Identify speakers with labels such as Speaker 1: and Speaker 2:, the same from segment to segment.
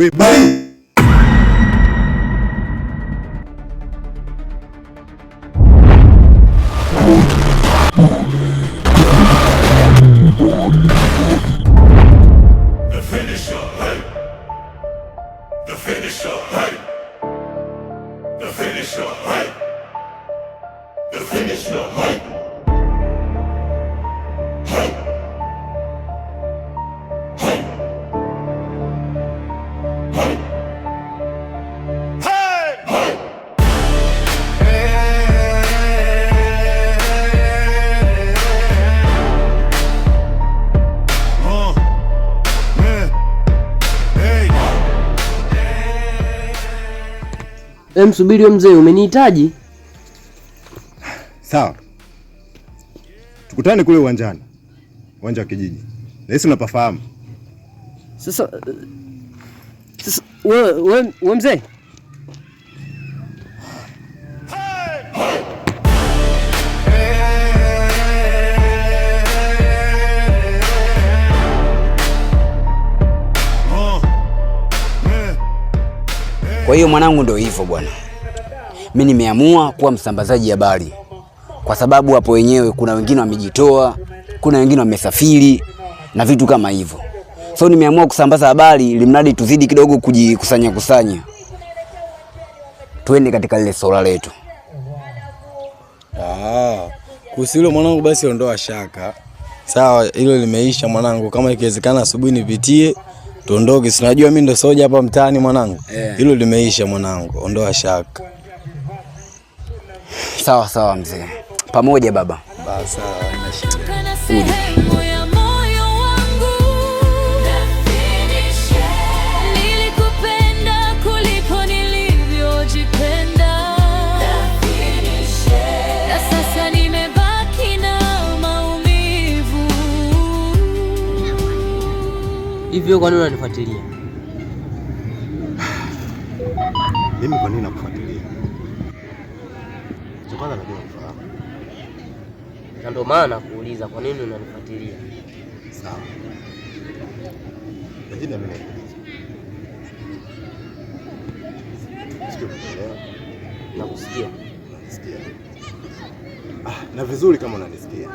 Speaker 1: Wewe bali.
Speaker 2: The finisher, hey. The finisher, hey. The finisher, hey. The finisher, hey.
Speaker 3: Msubiri mzee, umenihitaji?
Speaker 1: Sawa. Tukutane kule uwanjani. Uwanja wa kijiji. Na hisi unapafahamu.
Speaker 3: Sasa wewe mzee.
Speaker 4: Kwa hiyo mwanangu, ndio hivyo bwana. Mimi nimeamua kuwa msambazaji habari, kwa sababu hapo wenyewe kuna wengine wamejitoa, kuna wengine wamesafiri na vitu kama hivyo. So nimeamua kusambaza habari ili mradi tuzidi kidogo kujikusanya, tuende katika lile swala letu.
Speaker 5: Kuhusu hilo mwanangu, basi ondoa shaka. Sawa, hilo limeisha mwanangu. Kama ikiwezekana asubuhi nipitie tuondoke. Si unajua mimi ndo soja hapa mtaani mwanangu. Hilo limeisha mwanangu, ondoa shaka.
Speaker 4: Sawa sawa mzee. Pamoja baba.
Speaker 5: Basi sawa, haina shida.
Speaker 3: Hivyo kwa nini unanifuatilia?
Speaker 1: Mimi kwa nini nakufuatilia? Kwanza najua unafahamu.
Speaker 3: Na ndio maana kuuliza kwa nini unanifuatilia.
Speaker 1: Sawa. Lakini mimi nakuuliza.
Speaker 3: Nakusikia.
Speaker 1: Nasikia. Na vizuri kama unanisikia.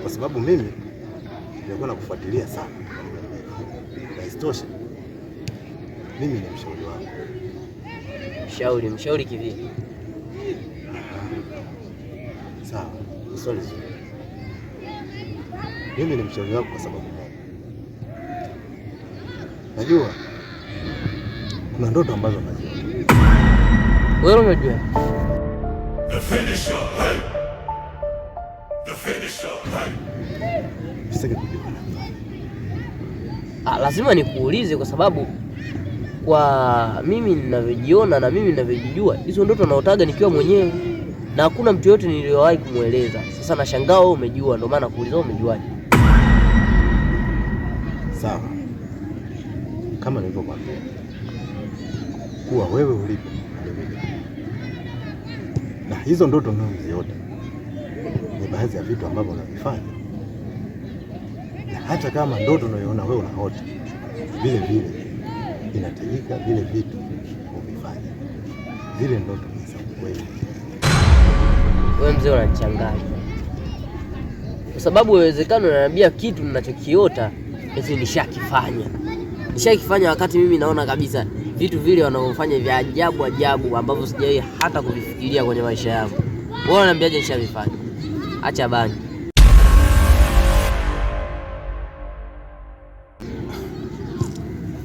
Speaker 1: Kwa sababu mimi nilikuwa nakufuatilia sana. Na isitoshe mimi ni mshauri wako.
Speaker 3: Mshauri kivipi?
Speaker 1: Sawa, sorry. Mimi ni mshauri wako kwa sababu najua kuna ndoto ambazo naziona.
Speaker 3: Wewe unajua?
Speaker 2: The finisher, hey. The finisher, hey.
Speaker 1: Sitaki kujua.
Speaker 3: Lazima nikuulize kwa sababu kwa mimi ninavyojiona na mimi ninavyojijua, hizo ndoto naotaga nikiwa mwenyewe na hakuna mtu yote niliyowahi kumueleza. Sasa nashangaa wewe umejua, ndio maana nakuuliza umejuaje?
Speaker 1: Sawa. Kama nilivyokuambia kuwa wewe ulipo na hizo ndoto unazoziota ni baadhi ya vitu ambavyo unavifanya. Na hata kama ndoto unayoona wewe unaota vile vile inatajika vile vitu uvifanye. Vile ndoto ni za kweli.
Speaker 3: Wewe mzee unanichanganya. Kwa sababu inawezekana unaniambia kitu ninachokiota eti nishakifanya wakati mimi naona kabisa vitu vile wanaofanya vya ajabu ambavyo sijawahi hata kuvifikiria kwenye maisha yangu. Wewe unaniambiaje nishavifanya? Acha bani.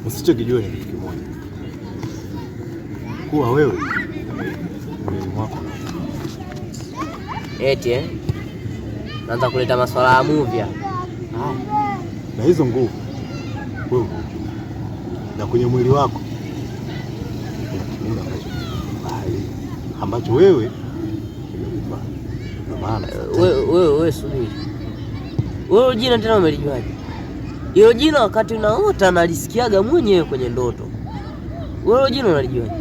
Speaker 1: Usichokijua ni kitu kimoja. Kuwa wewe mwili wako
Speaker 3: eti naanza kuleta maswala ya movie.
Speaker 1: Na hizo nguvu wewe na kwenye mwili wako ambacho wewe umekufa. Maana
Speaker 3: wewe subiri. Wewe jina tena umelijuaje? Hiyo jina wakati unaota nalisikiaga mwenyewe kwenye ndoto. Wewe jina unalijuaje?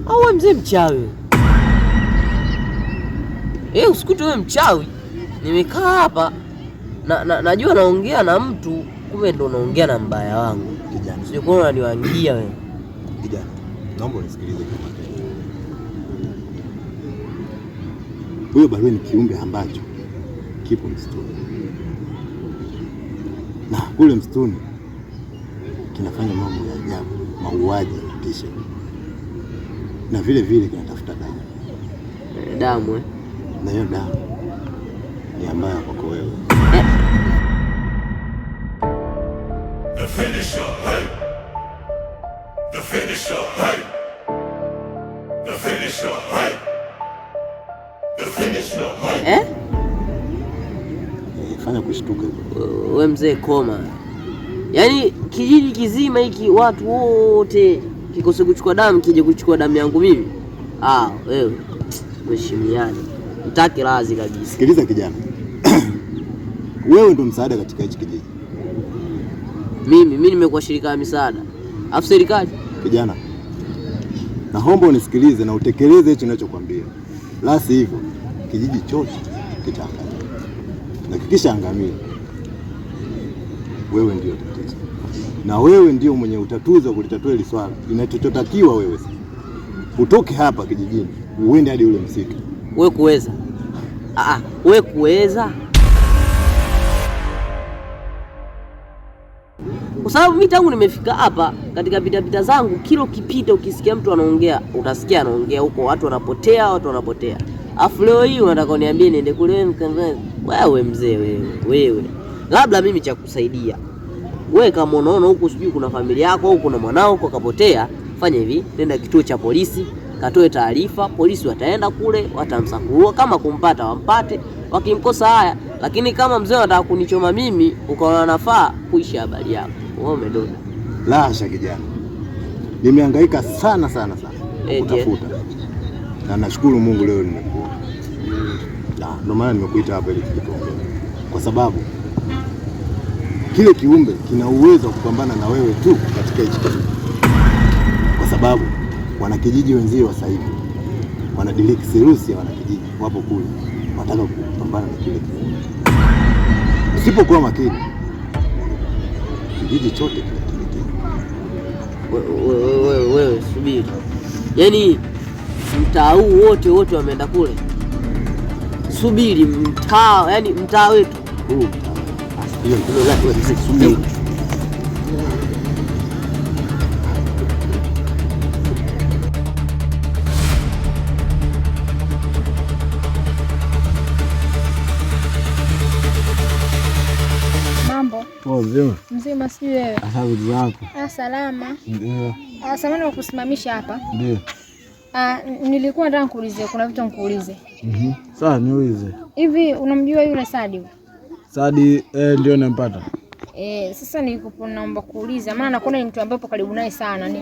Speaker 3: Au wewe mzee mchawi? Usikute wewe mchawi. Nimekaa hapa najua naongea na mtu, kumbe ndo naongea na mbaya wangu.
Speaker 1: Kijana.
Speaker 3: Sio kwa unaniwangia wewe.
Speaker 1: Kijana, naomba unisikilize kwa makini. Huyo Barua ni kiumbe ambacho kipo msituni. Na kule msituni kinafanya mambo ya ajabu, mauaji ya kutisha. Na vile vile kinatafuta damu.
Speaker 3: Damu
Speaker 1: Na hiyo damu ni ambayo kwako wewe.
Speaker 2: The finisher, hey. The finisher, hey. The finisher, hey. The finisher, hey.
Speaker 1: Fanya kushtuka hivyo.
Speaker 3: Wewe mzee koma. Yaani kijiji kizima hiki watu wote kikose kuchukua damu kije kuchukua damu yangu mimi. Wewe mheshimiane. Mtaki lazi kabisa.
Speaker 1: Sikiliza kijana. Wewe ndo msaada katika hichi kijiji.
Speaker 3: Mimi nimekuwa shirika la misaada. Afu serikali.
Speaker 1: Kijana, naomba unisikilize na utekeleze hicho ninachokwambia. La sivyo kijiji chote kitaangamia. Na kikishaangamia wewe ndio tatizo. Na wewe ndio mwenye utatuzi wa kulitatua hili swala. Inachotakiwa wewe sasa utoke hapa kijijini, uende hadi ule msitu.
Speaker 3: Wewe kuweza? Wewe kuweza? Kwa sababu mimi tangu nimefika hapa katika pitapita zangu, kila ukipita ukisikia mtu anaongea, utasikia anaongea huko, watu wanapotea. Afu leo hii unataka uniambie niende kule mkanza. Wewe mzee wewe. Labda mimi cha kusaidia. Wewe kama unaona huko sijui kuna familia yako au kuna mwanao uko kapotea, fanya hivi, nenda kituo cha polisi, katoe taarifa, polisi wataenda kule, watamsakua, kama kumpata wampate, wakimkosa haya. Lakini kama mzee anataka kunichoma mimi, ukaona nafaa kuisha habari yako. Wewe umedoda.
Speaker 1: La hasha kijana. Nimehangaika sana kutafuta. Na nashukuru Mungu leo nimekuona. Ndio maana nimekuita hapa ili tuongee. Kwa sababu kile kiumbe kina uwezo wa kupambana na wewe tu katika hichi kijiji. Kwa sababu wanakijiji wenzio sasa hivi wanadiliki serusi ya wanakijiji wapo kule. Wanataka kupambana na kile kiumbe. Usipokuwa makini kijiji chote kinateketea.
Speaker 3: Wewe subiri. Yaani mtaa huu wote wameenda kule. Subiri mtaa, yani mtaa wetu huu. Hiyo ndio la subiri.
Speaker 6: Mambo.
Speaker 1: Mzima.
Speaker 6: Mzima sijui wewe.
Speaker 1: Asante zako.
Speaker 6: Salama.
Speaker 1: Ndio.
Speaker 6: Samahani kwa kusimamisha hapa.
Speaker 1: Ndio.
Speaker 6: Nilikuwa nataka nikuulize, kuna vitu nikuulize.
Speaker 1: Sawa, niulize.
Speaker 6: Hivi unamjua yule Sadi?
Speaker 1: Sadi ndio nampata.
Speaker 6: Sasa nilikuwa naomba kuuliza, maana nakuona ni mtu ambaye upo karibu naye sana ni.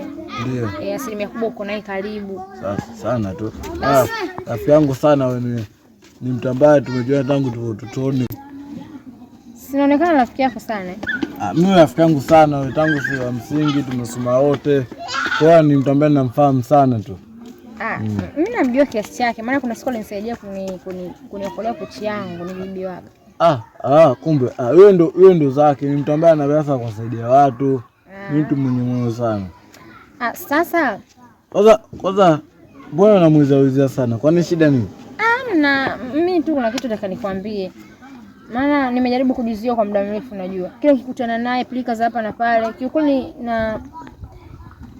Speaker 1: Ndio.
Speaker 6: Asilimia kubwa uko naye karibu.
Speaker 1: Sana tu. Rafiki yangu sana wewe ni mtu ambaye tumejua tangu utotoni.
Speaker 6: Sinaonekana rafiki yako sana.
Speaker 1: Mimi rafiki yangu sana wewe tangu shule ya msingi tumesoma wote. Kwa ni mtu ambaye namfahamu sana tu.
Speaker 6: Mimi namjua kiasi chake, maana kuna siku alinisaidia kuniokolea pochi yangu nilibiwaga.
Speaker 1: Kumbe wewe ndo zake, ni mtu ambaye anaweza kusaidia watu. Ni mtu mwenye moyo sana.
Speaker 6: Sasa
Speaker 1: kwanza mbona unamuuliza sana? Kwani shida nini?
Speaker 6: Na mimi tu kuna kitu nataka nikwambie. Maana nimejaribu kujizia kwa muda mrefu, najua. Kila nikikutana naye pilika za hapa na pale. Kiukweli na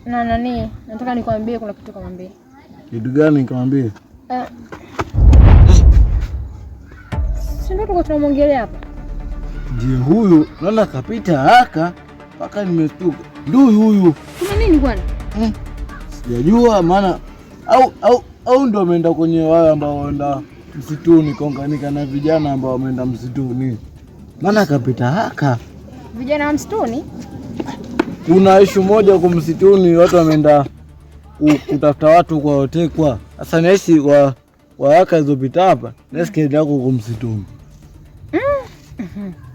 Speaker 6: nani, nataka nikwambie kuna kitu kumwambia.
Speaker 1: Kitu gani nikamwambie?
Speaker 6: Si ndio tuko tunamwongelea hapa?
Speaker 1: Ndiye huyu, naona kapita haraka mpaka nimestuka. Ndio huyu.
Speaker 6: Kuna nini kwani?
Speaker 1: Sijajua maana au ndio ameenda kwenye wale ambao waenda msituni kuunganika na vijana ambao wameenda msituni. Maana kapita haraka.
Speaker 6: Vijana wa msituni?
Speaker 1: Kuna ishu moja kwa msituni, watu wameenda kutafuta watu kwa otekwa. Sasa naishi kwa haraka zilizopita hapa, nasikia yako kwa msituni.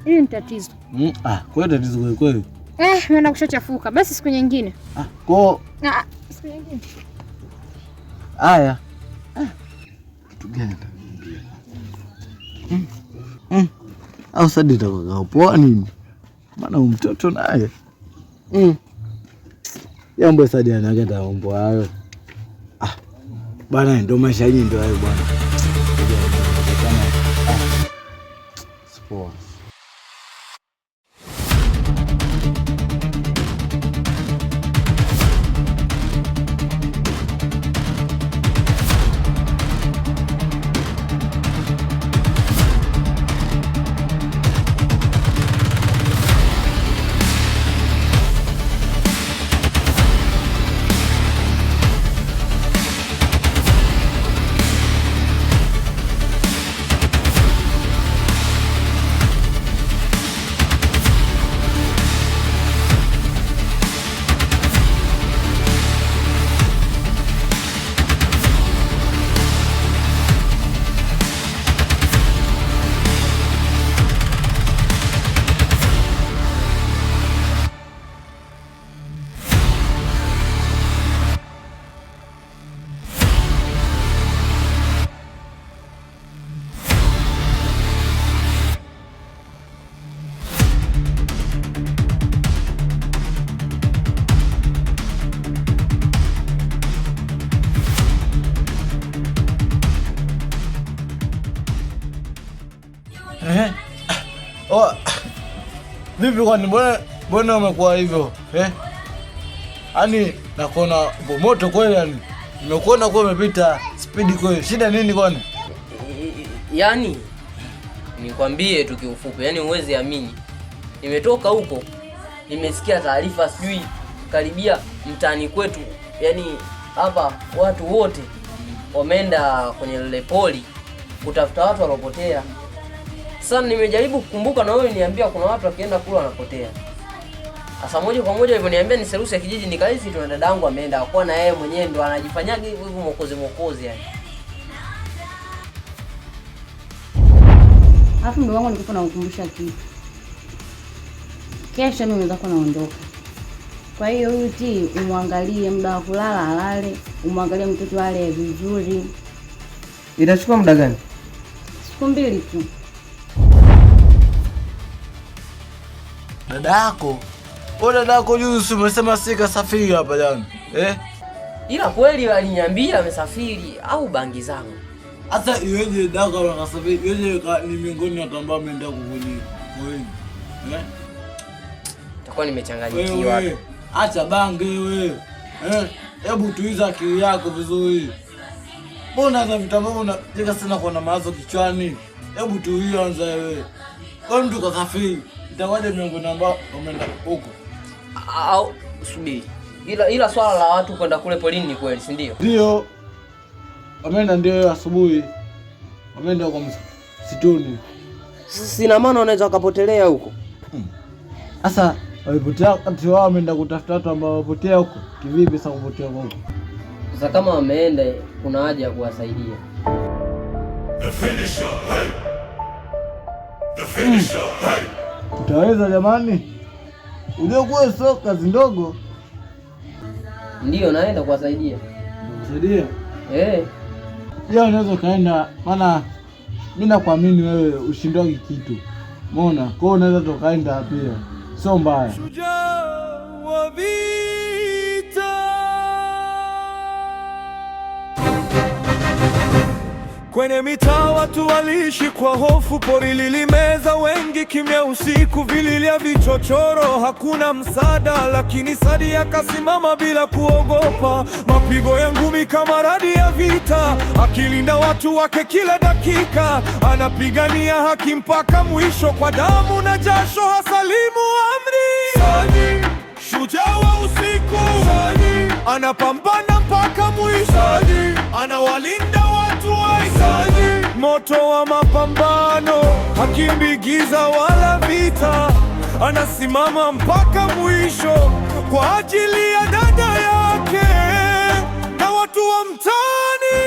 Speaker 6: Hili ni tatizo.
Speaker 1: Kwa tatizo kweli.
Speaker 6: Mimi kushachafuka. Basi siku nyingine. Siku nyingine.
Speaker 1: Haya. Kitu gani nitakwambia? Au Sadi itakuwa poa nini? Maana mtoto naye.
Speaker 5: Jambo Sadi anakata mambo hayo. Bwana ndio maisha yenyewe ndio hayo bwana. Sports. Vipi kwani mbona umekuwa hivyo? Yaani nakuona upo moto kweli yani. Nimekuona kwa umepita speed kweli. Shida nini kwani?
Speaker 3: Yaani nikwambie tu kiufupi, yaani uwezi amini. Nimetoka huko, nimesikia taarifa sijui karibia mtaani kwetu. Yaani hapa watu wote wameenda kwenye lile poli kutafuta watu walopotea. Sasa nimejaribu kukumbuka na wewe niambia kuna watu wakienda kula wanapotea. Sasa moja kwa moja alivyoniambia ni Serusi ya kijiji, nikahisi tuna dadangu ameenda kwa na yeye mwenyewe ndo anajifanyaga hivyo mokozi yani.
Speaker 7: Alafu ndio wangu nilikuwa nakukumbusha kitu. Kesho mimi naweza kuwa naondoka. Kwa hiyo huyu T umwangalie muda wa kulala alale, umwangalie mtoto ale vizuri.
Speaker 3: Itachukua muda gani?
Speaker 7: Siku 2 tu.
Speaker 5: Dada yako juzi umesema sika safiri hapa jana.
Speaker 3: Ila kweli aliniambia amesafiri au bangi zangu.
Speaker 5: Hata iweje dada akasafiri? Iweje ni miongoni watu ambao wameenda kuvuni.
Speaker 3: Takuwa nimechanganyikiwa.
Speaker 5: Acha bangi wewe. Hebu tuiza akili yako vizuri. Mbona za vitambo unataka sana kuona mawazo kichwani? Hebu tuianze wewe. Kwa mtu kasafiri, itawaje miongoni ambao wameenda huko?
Speaker 3: Au subiri. Ila swala la watu kwenda kule polini ni kweli, si ndio?
Speaker 5: Ndio. Wameenda ndio asubuhi. Wameenda kwa msituni.
Speaker 3: Sina maana wanaweza wakapotelea huko.
Speaker 5: Sasa walipotea wakati wao wameenda kutafuta watu ambao wapotea huko. Kivipi sasa kupotea huko?
Speaker 3: Sasa kama wameenda kuna haja ya kuwasaidia.
Speaker 2: The finisher, hey. The finisher, hey.
Speaker 5: Utaweza jamani? Uliokuwa sio kazi ndogo.
Speaker 3: Ndio naenda kuwasaidia.
Speaker 5: Kusaidia?
Speaker 3: Ya
Speaker 5: unaweza kaenda, maana mimi nakuamini wewe ushindwagi kitu. Umeona? Kwa hiyo unaweza tokaenda pia. Sio mbaya.
Speaker 8: Kwenye mitaa watu waliishi kwa hofu, pori lilimeza wengi, kimya usiku vililia vichochoro, hakuna msaada, lakini Sadi akasimama bila kuogopa. Mapigo ya ngumi kama radi ya vita, akilinda watu wake kila dakika, anapigania haki mpaka mwisho, kwa damu na jasho hasalimu amri. Sadi, shujaa wa usiku. Sadi, anapambana mpaka mwisho. Sadi, anawalinda watu wake. Sadi, moto wa mapambano, hakimbi giza wala vita, anasimama mpaka mwisho kwa ajili ya dada yake na watu wa mtaani.